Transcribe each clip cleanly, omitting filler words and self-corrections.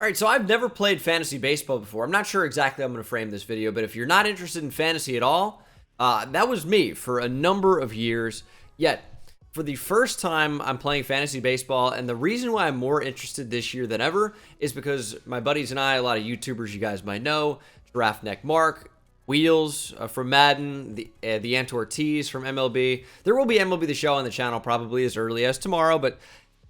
All right, so I've never played fantasy baseball before. I'm not sure exactly how I'm going to frame this video, but if you're not interested in fantasy at all, that was me for a number of years. Yet, for the first time, I'm playing fantasy baseball, and the reason why I'm more interested this year than ever is because my buddies and I, a lot of YouTubers you guys might know, Giraffe Neck Mark, Wheels from Madden, the Ant Ortiz from MLB. There will be MLB The Show on the channel probably as early as tomorrow, but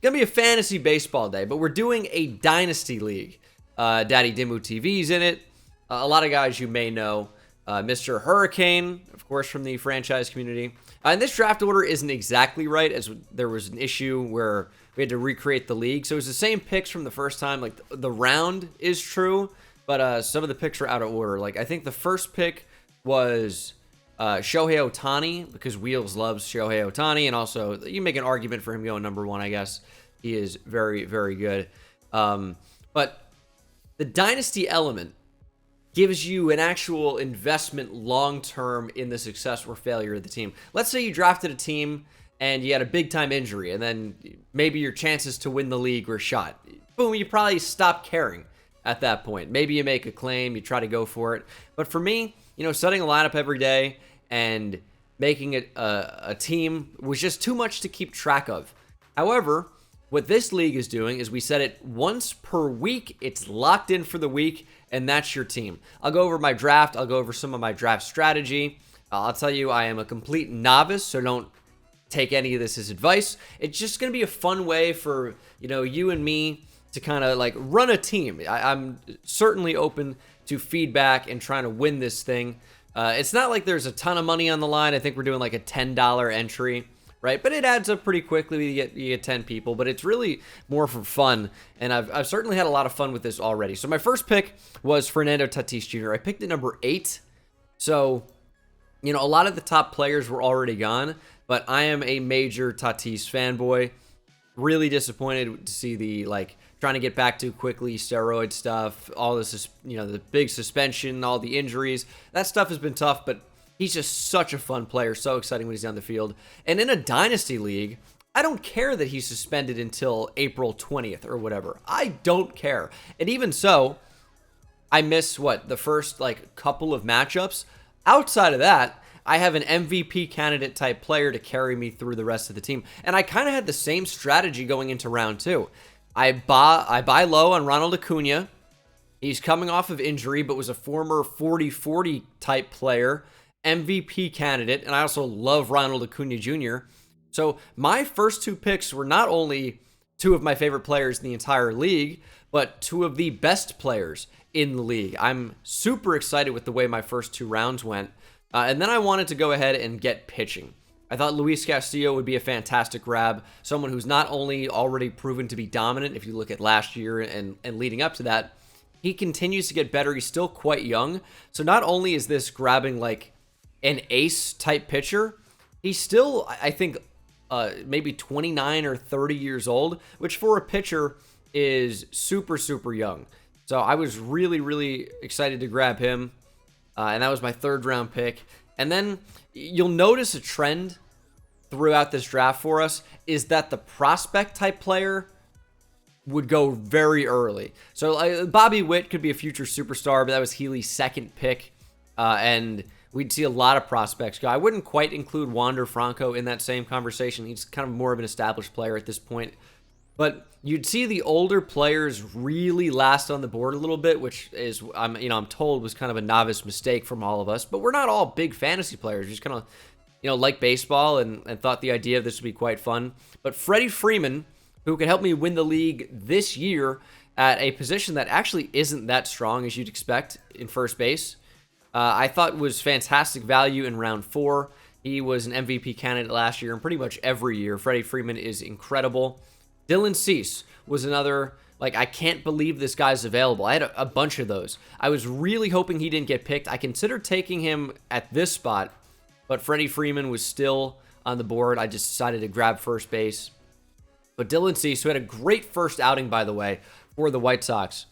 gonna be a fantasy baseball day, but we're doing a Dynasty League. Daddy Dimmu TV's in it. A lot of guys you may know. Mr. Hurricane, of course, from the franchise community. And this draft order isn't exactly right, as there was an issue where we had to recreate the league. So it's the same picks from the first time. Like, the round is true, but some of the picks are out of order. Like, I think the first pick was Shohei Ohtani, because Wheels loves Shohei Ohtani, and also you make an argument for him going number one, I guess. He is very, very good. But the dynasty element gives you an actual investment long-term in the success or failure of the team. Let's say you drafted a team and you had a big-time injury, and then maybe your chances to win the league were shot. Boom, you probably stop caring at that point. Maybe you make a claim, you try to go for it. But for me, setting a lineup every day and making it a team was just too much to keep track of. However, what this league is doing is we set it once per week. It's locked in for the week, and that's your team. I'll go over my draft. I'll go over some of my draft strategy. I'll tell you I am a complete novice, so don't take any of this as advice. It's just going to be a fun way for, you and me to kind of like run a team. I'm certainly open to feedback and trying to win this thing. It's not like there's a ton of money on the line. I think we're doing like a $10 entry, right? But it adds up pretty quickly. You get 10 people, but it's really more for fun. And I've certainly had a lot of fun with this already. So my first pick was Fernando Tatis Jr. I picked at number 8. So, a lot of the top players were already gone, but I am a major Tatis fanboy. Really disappointed to see the trying to get back too quickly, steroid stuff, all this, the big suspension, all the injuries. That stuff has been tough, but he's just such a fun player. So exciting when he's on the field. And in a dynasty league, I don't care that he's suspended until April 20th or whatever. I don't care. And even so, I miss the first couple of matchups. Outside of that, I have an MVP candidate type player to carry me through the rest of the team. And I kind of had the same strategy going into round 2. I buy low on Ronald Acuna. He's coming off of injury, but was a former 40-40 type player, MVP candidate, and I also love Ronald Acuna Jr. So my first 2 picks were not only 2 of my favorite players in the entire league, but 2 of the best players in the league. I'm super excited with the way my first 2 rounds went. And then I wanted to go ahead and get pitching. I thought Luis Castillo would be a fantastic grab, someone who's not only already proven to be dominant, if you look at last year and leading up to that, he continues to get better. He's still quite young. So not only is this grabbing an ace type pitcher, he's still, I think, maybe 29 or 30 years old, which for a pitcher is super, super young. So I was really, really excited to grab him. And that was my 3rd round pick. And then you'll notice a trend throughout this draft for us is that the prospect type player would go very early. So Bobby Witt could be a future superstar, but that was Healy's 2nd pick. And we'd see a lot of prospects go. I wouldn't quite include Wander Franco in that same conversation. He's kind of more of an established player at this point. But you'd see the older players really last on the board a little bit, which is, I'm told, was kind of a novice mistake from all of us. But we're not all big fantasy players. We just kind of, like baseball and thought the idea of this would be quite fun. But Freddie Freeman, who could help me win the league this year at a position that actually isn't that strong as you'd expect in first base, I thought was fantastic value in round 4. He was an MVP candidate last year and pretty much every year. Freddie Freeman is incredible. Dylan Cease was another, I can't believe this guy's available. I had a bunch of those. I was really hoping he didn't get picked. I considered taking him at this spot, but Freddie Freeman was still on the board. I just decided to grab first base. But Dylan Cease, who had a great first outing, by the way, for the White Sox,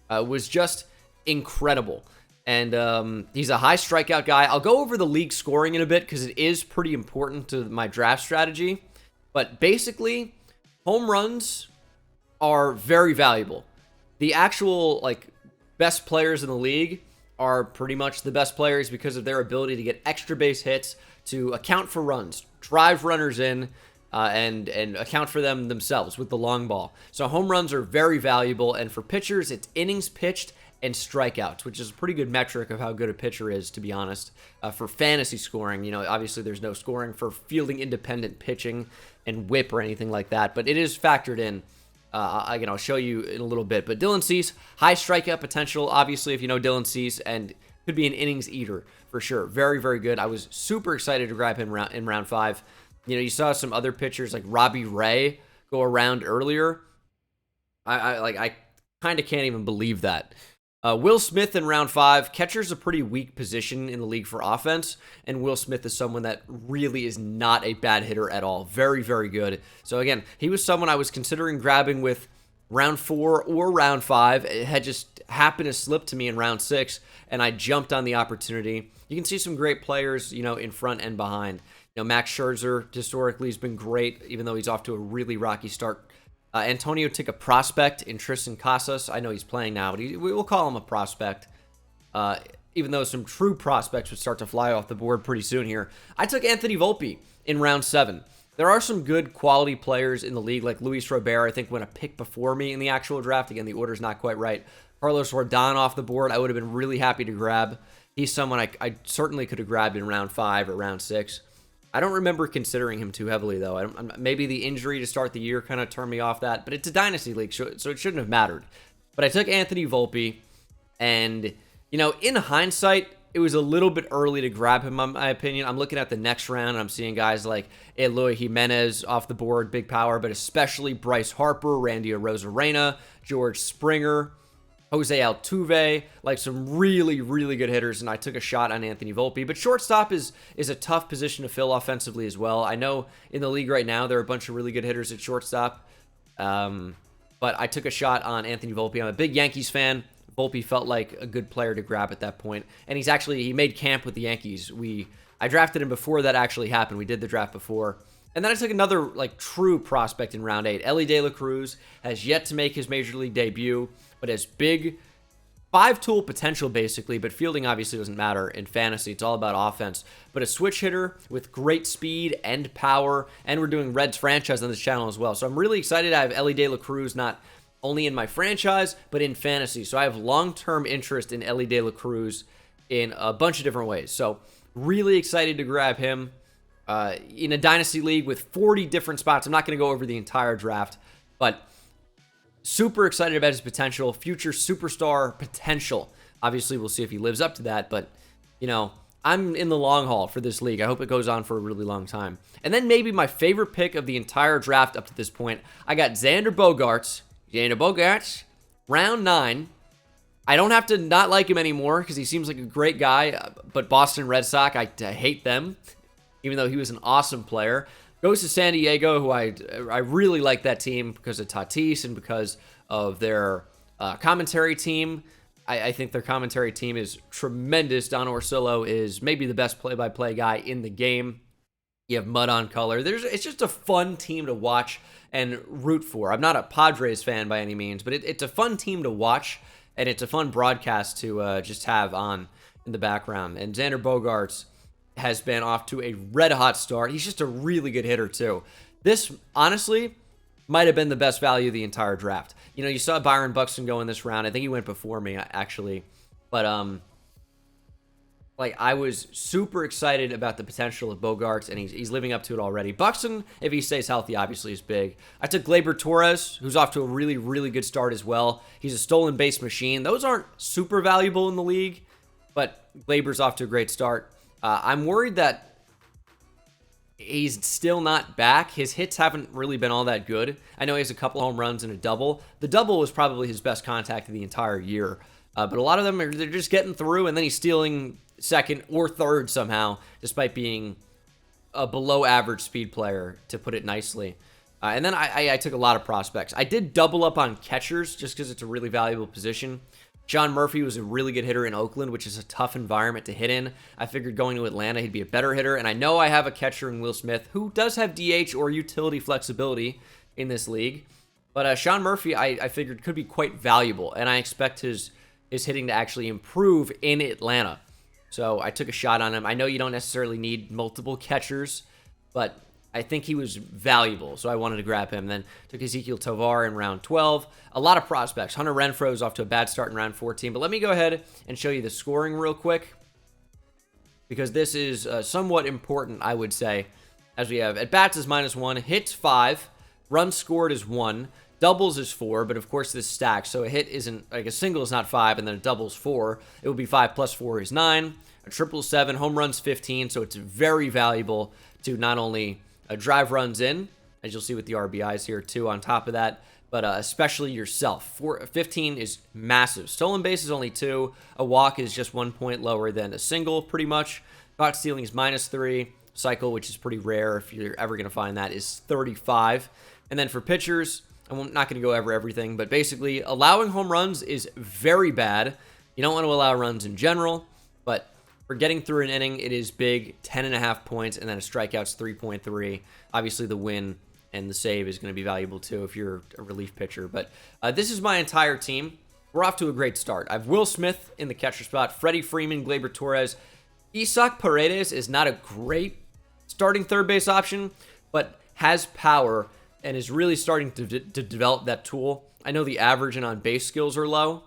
was just incredible. And he's a high strikeout guy. I'll go over the league scoring in a bit because it is pretty important to my draft strategy. But basically, home runs are very valuable. The actual, like, best players in the league are pretty much the best players because of their ability to get extra base hits, to account for runs, drive runners in, and account for them themselves with the long ball. So home runs are very valuable, and for pitchers, it's innings pitched and strikeouts, which is a pretty good metric of how good a pitcher is, to be honest. For fantasy scoring, you know, obviously there's no scoring for fielding independent pitching and whip or anything like that, but it is factored in. Again, I'll show you in a little bit. But Dylan Cease, high strikeout potential, obviously, if you know Dylan Cease, and could be an innings eater for sure. Very, very good. I was super excited to grab him in round 5. You know, you saw some other pitchers like Robbie Ray go around earlier. I kind of can't even believe that. Will Smith in round 5. Catcher's a pretty weak position in the league for offense, and Will Smith is someone that really is not a bad hitter at all. Very, very good. So again, he was someone I was considering grabbing with round 4 or round 5. It had just happened to slip to me in round 6, and I jumped on the opportunity. You can see some great players, you know, in front and behind. You know, Max Scherzer historically has been great, even though he's off to a really rocky start. Antonio took a prospect in Tristan Casas. I know he's playing now, but we will call him a prospect. Even though some true prospects would start to fly off the board pretty soon here. I took Anthony Volpe in round 7. There are some good quality players in the league, like Luis Robert, I think went a pick before me in the actual draft. Again, the order's not quite right. Carlos Rodon off the board, I would have been really happy to grab. He's someone I certainly could have grabbed in round 5 or round 6. I don't remember considering him too heavily, though. Maybe the injury to start the year kind of turned me off that, but it's a Dynasty League, so it shouldn't have mattered. But I took Anthony Volpe, and, you know, in hindsight, it was a little bit early to grab him, in my opinion. I'm looking at the next round, and I'm seeing guys like Eloy Jimenez off the board, big power, but especially Bryce Harper, Randy Arozarena, George Springer, Jose Altuve, like some really, really good hitters, and I took a shot on Anthony Volpe. But shortstop is a tough position to fill offensively as well. I know in the league right now there are a bunch of really good hitters at shortstop, but I took a shot on Anthony Volpe. I'm a big Yankees fan. Volpe felt like a good player to grab at that point, and he made camp with the Yankees. I drafted him before that actually happened. We did the draft before. And then I took another, like, true prospect in round 8. Elly De La Cruz has yet to make his major league debut, but has big 5-tool potential, basically, but fielding obviously doesn't matter in fantasy. It's all about offense. But a switch hitter with great speed and power, and we're doing Reds franchise on this channel as well. So I'm really excited to have Elly De La Cruz not only in my franchise, but in fantasy. So I have long-term interest in Elly De La Cruz in a bunch of different ways. So really excited to grab him. In a Dynasty League with 40 different spots. I'm not going to go over the entire draft, but super excited about his potential, future superstar potential. Obviously, we'll see if he lives up to that, but, you know, I'm in the long haul for this league. I hope it goes on for a really long time. And then maybe my favorite pick of the entire draft up to this point, I got Xander Bogaerts, round 9. I don't have to not like him anymore because he seems like a great guy, but Boston Red Sox, I hate them. Even though he was an awesome player. Goes to San Diego, who I really like that team because of Tatis and because of their commentary team. I think their commentary team is tremendous. Don Orsillo is maybe the best play-by-play guy in the game. You have mud on color. It's just a fun team to watch and root for. I'm not a Padres fan by any means, but it's a fun team to watch, and it's a fun broadcast to just have on in the background. And Xander Bogaerts has been off to a red-hot start. He's just a really good hitter, too. This, honestly, might have been the best value of the entire draft. You know, you saw Byron Buxton go in this round. I think he went before me, actually. But, like, I was super excited about the potential of Bogaerts, and he's living up to it already. Buxton, if he stays healthy, obviously is big. I took Gleyber Torres, who's off to a really, really good start as well. He's a stolen base machine. Those aren't super valuable in the league, but Gleyber's off to a great start. I'm worried that he's still not back. His hits haven't really been all that good. I know he has a couple home runs and a double. The double was probably his best contact of the entire year. But a lot of them, they're just getting through, and then he's stealing second or third somehow, despite being a below-average speed player, to put it nicely. And then I took a lot of prospects. I did double up on catchers just because it's a really valuable position. John Murphy was a really good hitter in Oakland, which is a tough environment to hit in. I figured going to Atlanta, he'd be a better hitter. And I know I have a catcher in Will Smith who does have DH or utility flexibility in this league. But Sean Murphy, I figured could be quite valuable, and I expect his hitting to actually improve in Atlanta. So I took a shot on him. I know you don't necessarily need multiple catchers, but I think he was valuable, so I wanted to grab him. Then took Ezequiel Tovar in round 12. A lot of prospects. Hunter Renfroe is off to a bad start in round 14, but let me go ahead and show you the scoring real quick, because this is somewhat important, I would say, as we have at-bats is -1, hits 5, runs scored is 1, doubles is 4, but of course this stacks, so a hit isn't, like a single is not 5, and then a double's 4. It would be 5 plus 4 is 9, a triple 7, home runs 15, so it's very valuable to not only drive runs in, as you'll see with the RBIs here too on top of that, but especially yourself. 15 is massive. Stolen base is only 2. A walk is just 1 point lower than a single, pretty much. Caught stealing is -3. Cycle, which is pretty rare if you're ever going to find that, is 35. And then for pitchers, I'm not going to go over everything, but basically allowing home runs is very bad. You don't want to allow runs in general, but for getting through an inning, it is big, 10.5 points, and then a strikeout's 3.3. Obviously, the win and the save is going to be valuable too if you're a relief pitcher. But this is my entire team. We're off to a great start. I have Will Smith in the catcher spot, Freddie Freeman, Gleyber Torres. Isaac Paredes is not a great starting third base option, but has power and is really starting to develop that tool. I know the average and on base skills are low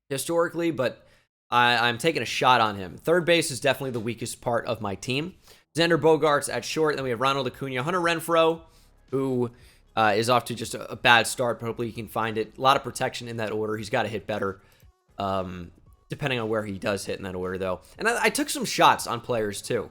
historically, but I'm taking a shot on him. Third base is definitely the weakest part of my team. Xander Bogaerts at short. Then we have Ronald Acuna, Hunter Renfroe, who is off to just a bad start, but hopefully he can find it. A lot of protection in that order. He's got to hit better, depending on where he does hit in that order, though. And I took some shots on players, too.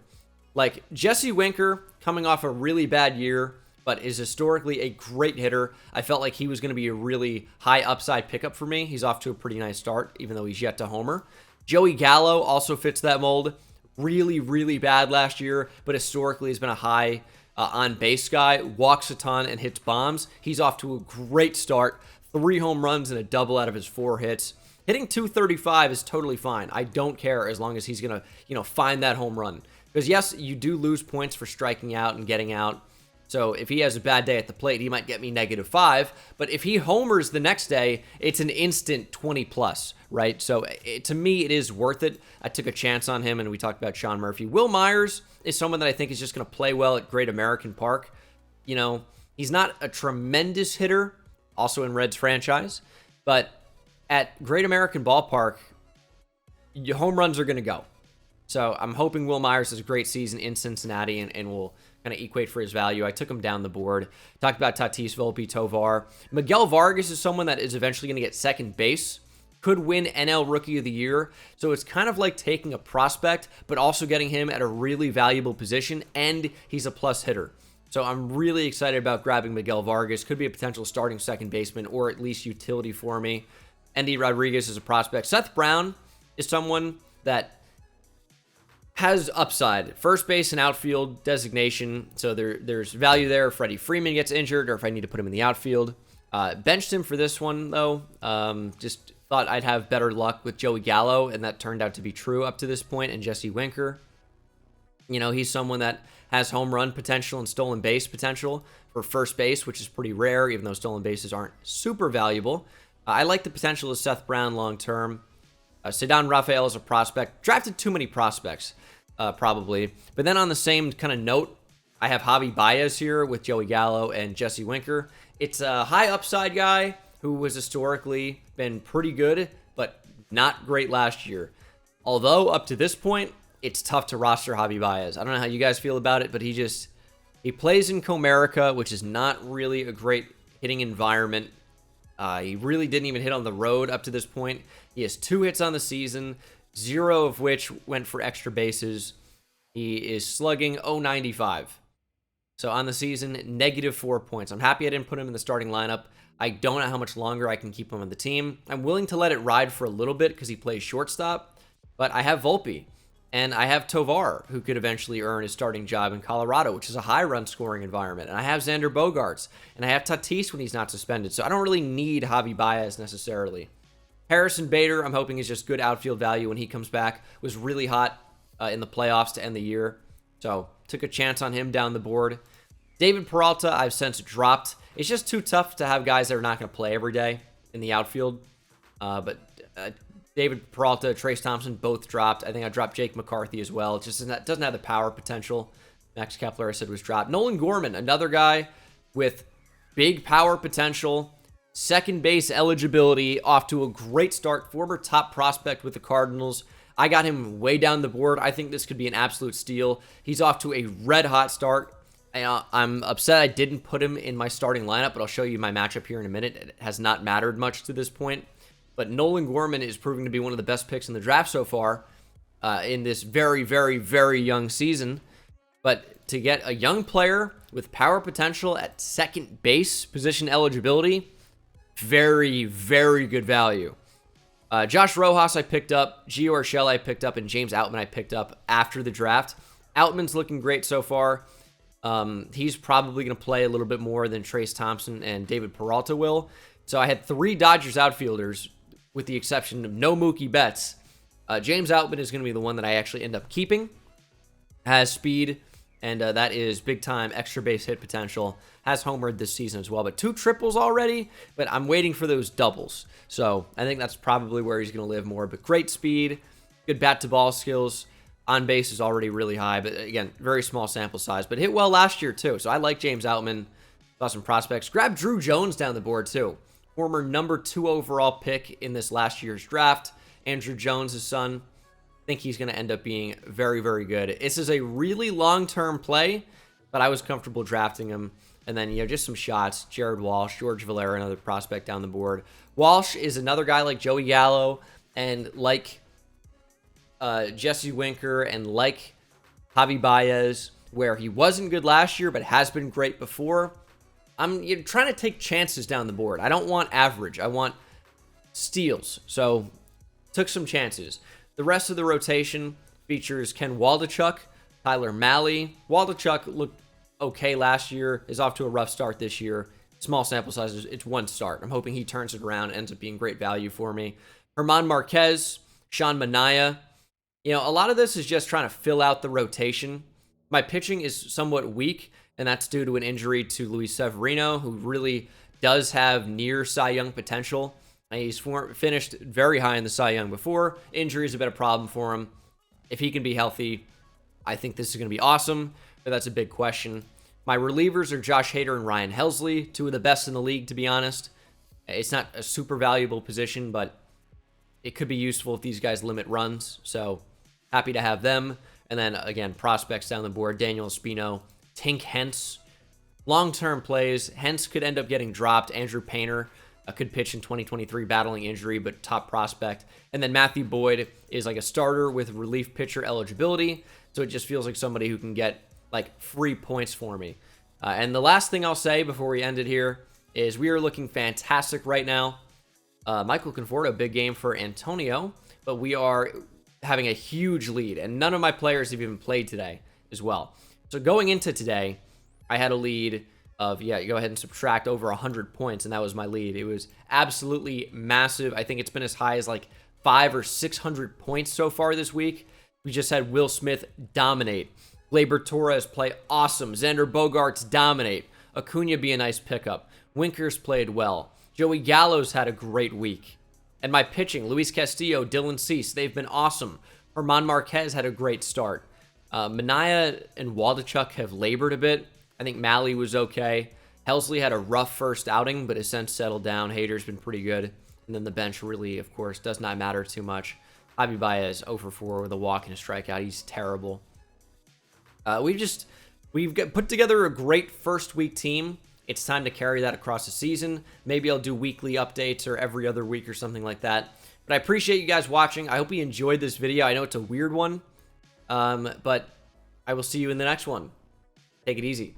Like Jesse Winker, coming off a really bad year, but is historically a great hitter. I felt like he was going to be a really high upside pickup for me. He's off to a pretty nice start, even though he's yet to homer. Joey Gallo also fits that mold. Really, really bad last year, but historically has been a high on-base guy. Walks a ton and hits bombs. He's off to a great start. 3 home runs and a double out of his 4 hits. Hitting .235 is totally fine. I don't care as long as he's going to, find that home run. Because, yes, you do lose points for striking out and getting out. So if he has a bad day at the plate, he might get me -5. But if he homers the next day, it's an instant 20+, right? So to me, it is worth it. I took a chance on him, and we talked about Sean Murphy. Will Myers is someone that I think is just going to play well at Great American Park. He's not a tremendous hitter, also in Reds franchise. But at Great American Ballpark, your home runs are going to go. So I'm hoping Will Myers has a great season in Cincinnati and will kind of equate for his value. I took him down the board. Talked about Tatis, Volpe, Tovar. Miguel Vargas is someone that is eventually going to get second base. Could win NL Rookie of the Year. So it's kind of like taking a prospect, but also getting him at a really valuable position, and he's a plus hitter. So I'm really excited about grabbing Miguel Vargas. Could be a potential starting second baseman or at least utility for me. Andy Rodriguez is a prospect. Seth Brown is someone that has upside. First base and outfield designation, so there's value there if Freddie Freeman gets injured or if I need to put him in the outfield. Benched him for this one, though. Just thought I'd have better luck with Joey Gallo, and that turned out to be true up to this point, and Jesse Winker. He's someone that has home run potential and stolen base potential for first base, which is pretty rare, even though stolen bases aren't super valuable. I like the potential of Seth Brown long-term. Ceddanne Rafael is a prospect. Drafted too many prospects, probably. But then on the same kind of note, I have Javi Baez here with Joey Gallo and Jesse Winker. It's a high upside guy who has historically been pretty good, but not great last year. Although, up to this point, it's tough to roster Javi Baez. I don't know how you guys feel about it, but he plays in Comerica, which is not really a great hitting environment. He really didn't even hit on the road up to this point. He has 2 hits on the season, 0 of which went for extra bases. He is slugging .095. So on the season, -4 points. I'm happy I didn't put him in the starting lineup. I don't know how much longer I can keep him on the team. I'm willing to let it ride for a little bit because he plays shortstop. But I have Volpe. And I have Tovar, who could eventually earn his starting job in Colorado, which is a high-run scoring environment. And I have Xander Bogaerts. And I have Tatis when he's not suspended. So I don't really need Javi Baez necessarily. Harrison Bader, I'm hoping, is just good outfield value when he comes back. Was really hot in the playoffs to end the year. So took a chance on him down the board. David Peralta, I've since dropped. It's just too tough to have guys that are not going to play every day in the outfield. But David Peralta, Trace Thompson, both dropped. I think I dropped Jake McCarthy as well. It just doesn't have the power potential. Max Kepler, I said, was dropped. Nolan Gorman, another guy with big power potential. Second base eligibility, off to a great start. Former top prospect with the Cardinals. I got him way down the board. I think this could be an absolute steal. He's off to a red-hot start. I'm upset I didn't put him in my starting lineup, but I'll show you my matchup here in a minute. It has not mattered much to this point. But Nolan Gorman is proving to be one of the best picks in the draft so far in this very, very, very young season. But to get a young player with power potential at second base position eligibility, very, very good value. Josh Rojas I picked up, Gio Urshela I picked up, and James Outman I picked up after the draft. Outman's looking great so far. He's probably going to play a little bit more than Trace Thompson and David Peralta will. So I had 3 Dodgers outfielders with the exception of no Mookie Betts. James Outman is going to be the one that I actually end up keeping. Has speed, and that is big-time extra base hit potential. Has homered this season as well, but 2 triples already, but I'm waiting for those doubles. So I think that's probably where he's going to live more, but great speed, good bat-to-ball skills. On base is already really high, but again, very small sample size, but hit well last year too. So I like James Outman. Saw some prospects. Grab Drew Jones down the board too. Former number 2 overall pick in this last year's draft. Andrew Jones' son. I think he's going to end up being very, very good. This is a really long-term play, but I was comfortable drafting him. And then, just some shots. Jared Walsh, George Valera, another prospect down the board. Walsh is another guy like Joey Gallo and like Jesse Winker and like Javi Baez, where he wasn't good last year but has been great before. I'm trying to take chances down the board. I don't want average. I want steals. So took some chances. The rest of the rotation features Ken Waldichuk, Tyler Mahle. Waldichuk looked okay last year, is off to a rough start this year. Small sample sizes, it's 1 start. I'm hoping he turns it around, ends up being great value for me. Herman Marquez, Sean Manaea. A lot of this is just trying to fill out the rotation. My pitching is somewhat weak, and that's due to an injury to Luis Severino, who really does have near Cy Young potential. He's finished very high in the Cy Young before. Injuries have been a problem for him. If he can be healthy, I think this is going to be awesome, but that's a big question. My relievers are Josh Hader and Ryan Helsley, 2 of the best in the league, to be honest. It's not a super valuable position, but it could be useful if these guys limit runs, so happy to have them. And then, again, prospects down the board, Daniel Espino, Tink Hence. Long-term plays. Hence could end up getting dropped. Andrew Painter could pitch in 2023, battling injury, but top prospect. And then Matthew Boyd is like a starter with relief pitcher eligibility, so it just feels like somebody who can get like free points for me. And the last thing I'll say before we end it here is we are looking fantastic right now. Michael Conforto, big game for Antonio, but we are having a huge lead, and none of my players have even played today as well. So going into today, I had a lead of, go ahead and subtract over 100 points, and that was my lead. It was absolutely massive. I think it's been as high as like 500 or 600 points so far this week. We just had Will Smith dominate. Gleyber Torres play awesome. Xander Bogaerts dominate. Acuna be a nice pickup. Winkers played well. Joey Gallo's had a great week. And my pitching, Luis Castillo, Dylan Cease, they've been awesome. Herman Marquez had a great start. Manaea and Waldichuk have labored a bit. I think Mahle was okay. Helsley had a rough first outing, but has since settled down. Hader's been pretty good. And then the bench really, of course, does not matter too much. Javi Baez 0 for 4 with a walk and a strikeout. He's terrible. We've put together a great first week team. It's time to carry that across the season. Maybe I'll do weekly updates or every other week or something like that. But I appreciate you guys watching. I hope you enjoyed this video. I know it's a weird one, but I will see you in the next one. Take it easy.